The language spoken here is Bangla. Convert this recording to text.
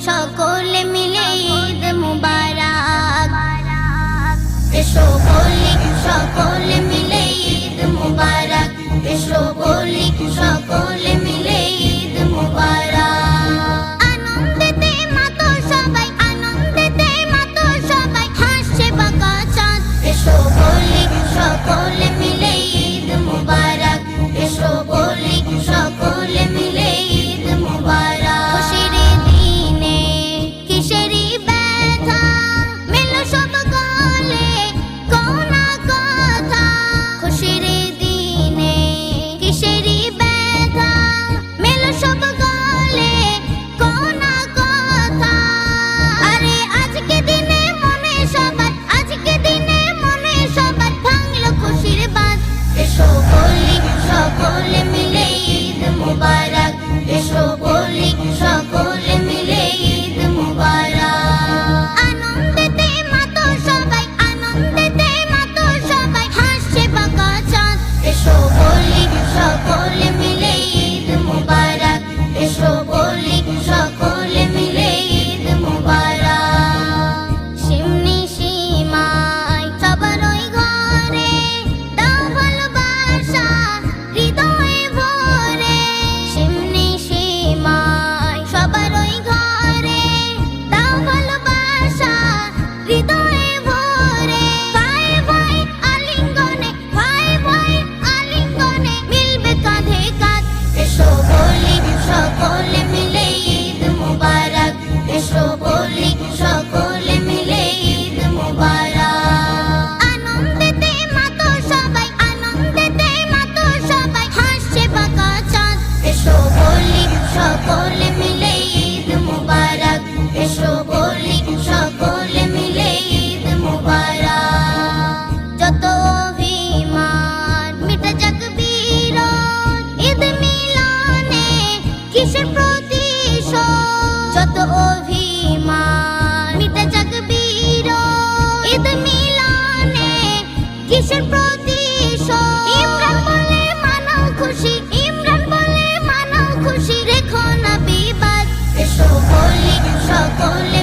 সকলে মিলে ঈদ মুবারক। এসো বলি সকলে মিলে ঈদ মুবারক। এসো বলি সকলে মিলে ঈদ মুবারক। আনন্দেতে মাতো সবাই, আনন্দেতে মাতো সবাই, হাসছে বাঁকা চাঁদ। এসো বলি সকলে মিলে ঈদ মুবারক। এসো বলি সকলে মিলে ঈদ মুবারক। খুশির দিনে কিসেরই ব্যথা, মেলো সব গলে কোনা কথা। খুশির দিনে কিসেরই ব্যথা, মেলো সব গলে কোনা কথা। আরে আজকে দিনে মনে সবার, আজকে দিনে মনে সবার ভাঙলো খুশির বাঁধ। এসো বলি সকলে মিলে ঈদ মুবারক। এসো বলি সকলে মিলে ঈদ মুবারক। আনন্দেতে মাতো সবাই, আনন্দেতে মাতো সবাই, হাসছে বাঁকা চাঁদ। এসো বলি সকলে মিলে ঈদ মুবারক। এসো বলি সকলে মিলে ঈদ মুবারক। সিমনি সীমায় সবার ওই ঘরে দাও ভালোবাসা হৃদয়ে ভরে। সিমনি সীমায় সবার ওই ঘরে দাও ভালোবাসা হৃদয়ে ভরে। ভাই ভাই আলিঙ্গনে, ভাই ভাই আলিঙ্গনে মিলবে কাঁধে কাঁধ। এসো বলি সকলে মিলে ঈদ মুবারক। এসো বলি সকলে মিলে ঈদ মুবারক। আনন্দেতে মাতো সবাই, আনন্দেতে মাতো সবাই, হাসছে বাঁকা চাঁদ। এসো বলি সকলে মিলে ঈদ মুবারক। এসো বলি সকলে মিলে ঈদ মুবারক। যত অভিমান মিটে যাক বিরোধ, ঈদ মিলনে কিসের প্রতিশোধ। যত অভিমান মিটে যাক বিরোধ, ঈদ মিলনে কিসের প্রতিশোধ। ইমরান বলে মানাও খুশি, ইমরান বলে মানাও খুশি, রেখো না বিবাদ। এসো বলি সকলে